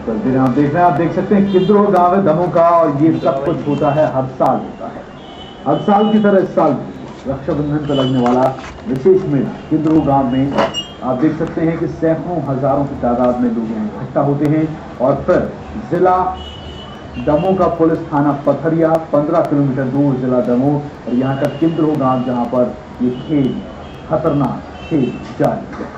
दिन आप देख रहे हैं, आप देख सकते हैं किद्रोह गांव है दमोह का, और ये सब कुछ होता है हर साल होता है। हर साल की तरह इस साल रक्षाबंधन पर लगने वाला विशेष मेला किद्रोह गांव में आप देख सकते हैं कि सैकड़ों हजारों की तादाद में लोग यहाँ इकट्ठा होते हैं। और फिर जिला दमोह का पुलिस थाना पथरिया 15 किलोमीटर दूर जिला दमोह और यहाँ का किद्रोह गांव जहाँ पर ये खेल खतरनाक खेल जारी है।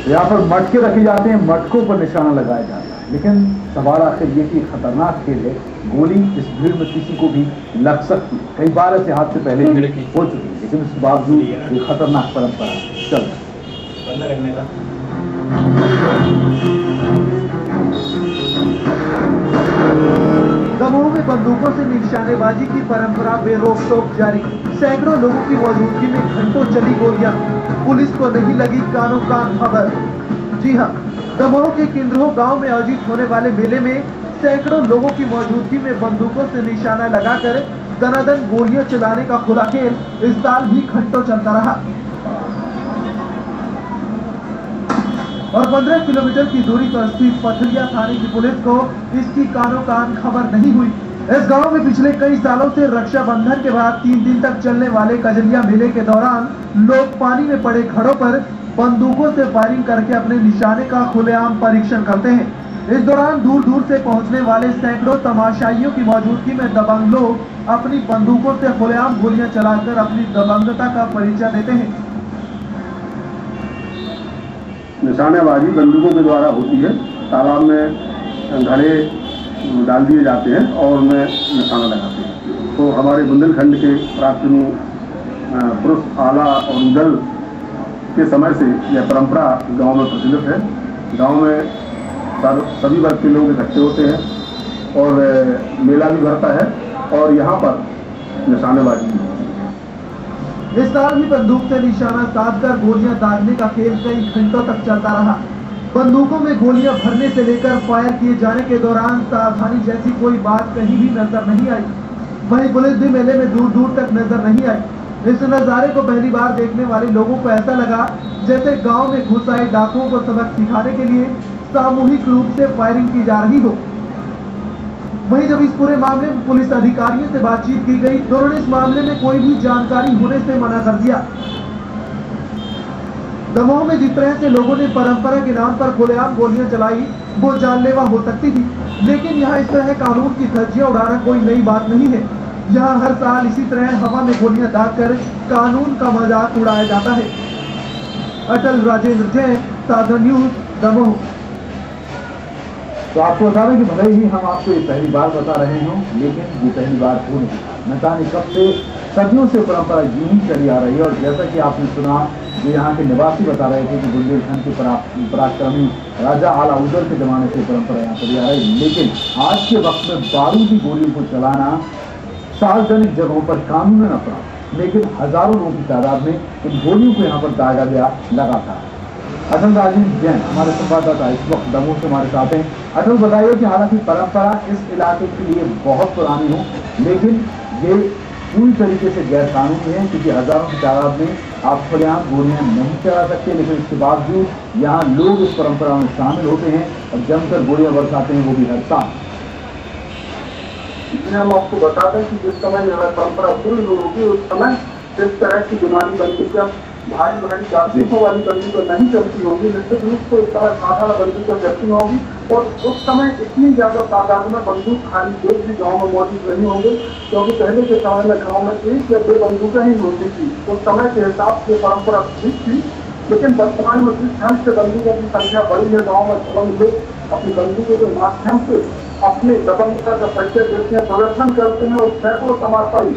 यहाँ पर मटके रखे जाते हैं, मटकों पर निशाना लगाया जाता है, लेकिन सवाल आखिर ये कि खतरनाक खेल है, गोली इस भीड़ में किसी को भी लग सकती है। कई बार ऐसे हादसे पहले हो चुके हैं, लेकिन इसके बावजूद ये खतरनाक परंपरा चल रही है। दमोह में बंदूकों से निशानेबाजी की परंपरा बेरोक टोक जारी। सैकड़ों लोगों की मौजूदगी में घंटों चली गोलियां, पुलिस को नहीं लगी कानों कान खबर। जी हां, दमोह के किद्रोह गांव में आयोजित होने वाले मेले में सैकड़ों लोगों की मौजूदगी में बंदूकों से निशाना लगाकर दनादन गोलियां चलाने का खुला खेल इस साल भी घंटों चलता रहा और 15 किलोमीटर की दूरी पर स्थित पथरिया थाने की पुलिस को इसकी कानों कान खबर नहीं हुई। इस गांव में पिछले कई सालों से रक्षाबंधन के बाद 3 दिन तक चलने वाले कजलिया मेले के दौरान लोग पानी में पड़े घड़ों पर बंदूकों से फायरिंग करके अपने निशाने का खुलेआम परीक्षण करते हैं। इस दौरान दूर दूर से पहुंचने वाले सैकड़ों तमाशाइयों की मौजूदगी में दबंग लोग अपनी बंदूकों से खुलेआम गोलियां चलाकर अपनी दबंगता का परिचय देते हैं। निशानेबाजी बंदूकों के द्वारा होती है। तालाब में घड़े डाल दिए जाते हैं और उनमें निशाना लगाते हैं। तो हमारे बुंदेलखंड के प्राचीन पुरुष आला और दल के समय से यह परंपरा गांव में प्रचलित है। गांव में सभी वर्ग के लोग इकट्ठे होते हैं और मेला भी भरता है और यहाँ पर निशानेबाजी भी। इस साल भी बंदूक से निशाना साधकर गोलियां दागने का खेल कई घंटों तक चलता रहा। बंदूकों में गोलियां भरने से लेकर फायर किए जाने के दौरान सावधानी जैसी कोई बात कहीं भी नजर नहीं आई। वहीं पुलिस भी मेले में दूर दूर तक नजर नहीं आई। इस नजारे को पहली बार देखने वाले लोगों को ऐसा लगा जैसे गांव में घुस आए डाकुओं को सबक सिखाने के लिए सामूहिक रूप से फायरिंग की जा रही हो। वहीं जब इस पूरे मामले में पुलिस अधिकारियों से बातचीत की गई तो उन्होंने इस मामले में कोई भी जानकारी होने से मना कर दिया। दमोह में जिस तरह से लोगों ने परंपरा के नाम पर खुलेआम गोलियां चलाई वो जानलेवा हो सकती थी, लेकिन यहाँ इस तरह कानून की धज्जियां उड़ाना कोई नई बात नहीं है। यहाँ हर साल इसी तरह हवा में गोलियां दागकर कानून का मजाक उड़ाया जाता है। अटल राजेंद्र जैन, साधन न्यूज, दमोह। तो आपको बता दें कि भले ही हम आपको ये पहली बार बता रहे हों, लेकिन ये पहली बार हो नहीं। न जाने कब से सदियों से परंपरा यूं ही चली आ रही है। और जैसा कि आपने सुना, जो यहाँ के निवासी बता रहे थे कि बुंदेलखंड के पराक्रमी राजा आला उदल के जमाने से परंपरा यहाँ चली आ रही है, लेकिन आज के वक्त में बारूदी गोलियों को चलाना सार्वजनिक जगहों पर कानूनन अपराध, लेकिन हजारों लोगों की तादाद में इन गोलियों को यहाँ पर दागा गया लगातार। अटल राजेंद्र जैन हमारे संवाददाता इस वक्त दमोह से हमारे साथ हैं। अटल, बताइए कि हालांकि परंपरा इस इलाके के लिए बहुत पुरानी हो, लेकिन ये पूरी तरीके से गैर कानूनी है, क्योंकि हजारों की तादाद में आप खुलेआम गोलियां नहीं चला सकते, लेकिन इसके बावजूद यहाँ लोग इस परंपरा में शामिल होते हैं और जमकर गोलियां बरसाते हैं, वो भी हर साल। हम आपको बता दें कि जिस समय परंपरा शुरू होगी उस समय जिस तरह की बीमारी बनती है, भारी जासूसों वाली बंदी तो नहीं चलती होगी, निश्चित रूप से इस तरह साधारण बंदी तो चलती होगी। और उस समय इतनी ज्यादा तादाद में बंदूक खाली एक भी गाँव में मौजूद नहीं होंगे, क्योंकि पहले के समय में गाँव में 1 या 2 बंदूकें ही होती थी। उस समय के हिसाब से परंपरा ठीक थी, लेकिन वर्तमान में जिस ढंग से बंदूकों की संख्या बढ़ी है, गाँव में दबंग लोग अपनी बंदूकों के माध्यम से अपने दबंगता का परिचय देते हैं, प्रदर्शन करते हैं और सैकड़ों तमाशाई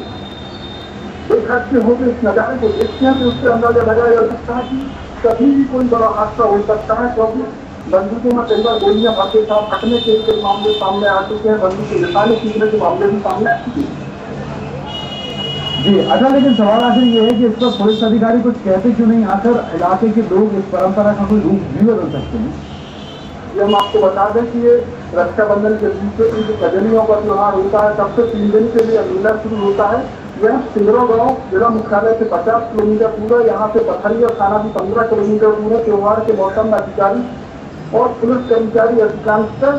इकट्ठे होकर इस नजारे को देखते हैं। तो उससे अंदाजा लगाया जा सकता है कि कभी भी कोई बड़ा हादसा हो सकता है, क्योंकि बंदूकों में कई बार गोलियां भरते साथ फटने के मामले सामने आ चुके हैं, बंदूक के निशाने सीखने के मामले भी सामने आ चुके हैं। जी अच्छा, लेकिन सवाल आखिर ये है कि इस पर पुलिस अधिकारी कुछ कहते क्यों नहीं? आखिर इलाके के लोग इस परंपरा का कोई रूप भी बदल सकते हैं। ये हम आपको बता दें कि ये रक्षाबंधन के दूसरे दिन जो कजलियों का त्योहार होता है, तब से 3 दिन के लिए मेला शुरू होता है। यह सिंगरो गांव जिला मुख्यालय से 50 किलोमीटर दूर है। यहाँ से पथरिया थाना भी 15 किलोमीटर दूर है। त्योहार के मौसम में अधिकारी और पुलिस कर्मचारी अधिकांशतः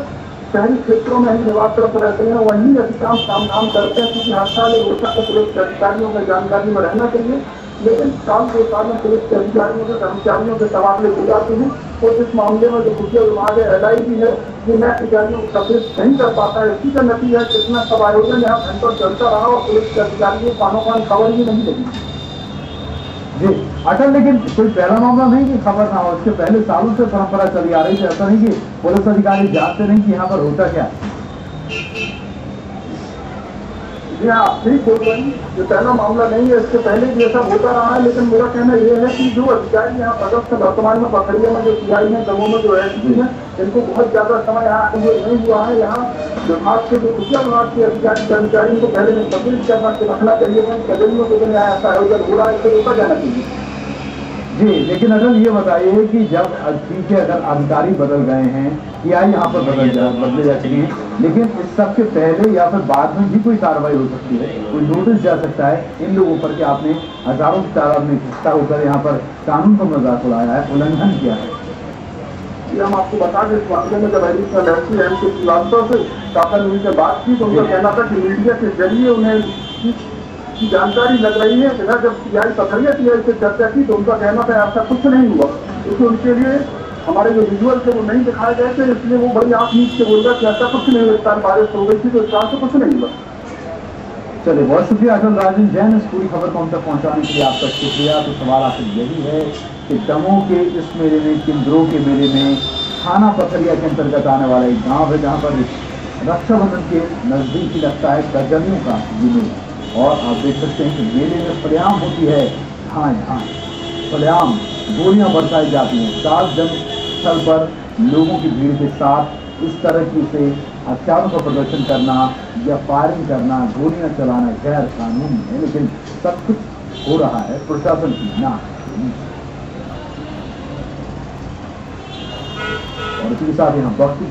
शहरी क्षेत्रों में ही निवासरत रहते हैं, वहीं अधिकांश काम करते हैं, क्योंकि हर साल एक होता है पुलिस के अधिकारियों में जानकारी में रहना चाहिए, लेकिन साल 2 साल में पुलिस के अधिकारियों के कर्मचारियों के तबादले हो जाते हैं। और इस मामले में जो खुफिया विभाग है LIB है, ये नए अधिकारियों को सफेद नहीं कर पाता है। इसी का नतीजा है कितना सब आयोजन यहाँ घंटों चलता रहा और पुलिस के अधिकारियों को कानों कान खबर ही नहीं लगी। जी अटल, लेकिन कोई पहला मामला नहीं कि खबर ना हो, इसके पहले सालों से परंपरा चली आ रही थी। ऐसा नहीं कि पुलिस अधिकारी जानते नहीं कि यहाँ पर होता क्या। जी हाँ, ठीक बोल रही, ये पहला मामला नहीं है, इससे पहले भी ऐसा होता रहा है। लेकिन मेरा कहना यह है कि जो अधिकारी यहाँ पदस्थ वर्तमान में पथरिया में जो CI है, दमोह में जो SP है, इनको बहुत ज्यादा समय यहाँ नहीं हुआ है। यहाँ विभाग के जो खुफिया विभाग के अधिकारी कर्मचारियों को पहले में तब्दील करना रखना चाहिए। कदमियों के दिन ऐसा आयोजन हो रहा है, इससे रोका जाना चाहिए। जी, लेकिन अटल ये बताइए कि जब ठीक है अगर अधिकारी बदल गए हैं, CI यहाँ पर बदले जा चुके हैं, लेकिन इस सब के पहले या फिर बाद में भी कोई कार्रवाई हो सकती है, कोई नोटिस जा सकता है इन लोगों पर कि आपने हजारों की तादाद में इकट्ठा होकर यहाँ पर कानून का मजाक उड़ाया है, उल्लंघन किया है। हम आपको बता दें, इस मामले में जब एडिशनल SP M.K. श्रीवास्तव से शासन से बात की तो उनका कहना था कि मीडिया के जरिए उन्हें की जानकारी लग रही है। इधर जब CI पथरिया CI से चर्चा की तो उनका कहना था ऐसा कुछ नहीं हुआ, क्योंकि उनके लिए हमारे जो विजुअल थे वो नहीं दिखाए गए थे, इसलिए वो बड़ी आंख नीच के बोल रहा कि ऐसा कुछ नहीं हुआ। बारिश हो गई थी तो इस कारण से कुछ नहीं हुआ। चलिए, बहुत शुक्रिया अटल राजन जैन, इस पूरी खबर को हम तक पहुँचाने के लिए आपका शुक्रिया। तो सवाल आपसे यही है कि दमोह के इस मेले में, किंद्रो के मेले में, थाना पथरिया के अंतर्गत आने वाला एक गाँव है जहाँ पर रक्षाबंधन के नजदीक ही लगता है गजनियों का मेला, और आप देख सकते हैं कि मेले में सरेआम होती है हाँ सरेआम गोलियां बरसाई जाती हैं। सार्वजनिक स्थल पर लोगों की भीड़ के साथ इस तरह की से हथियारों का प्रदर्शन करना या फायरिंग करना, गोलियां चलाना गैर कानूनी है, लेकिन सब कुछ हो रहा है प्रशासन की ना। और इसी के साथ यहाँ वक्त की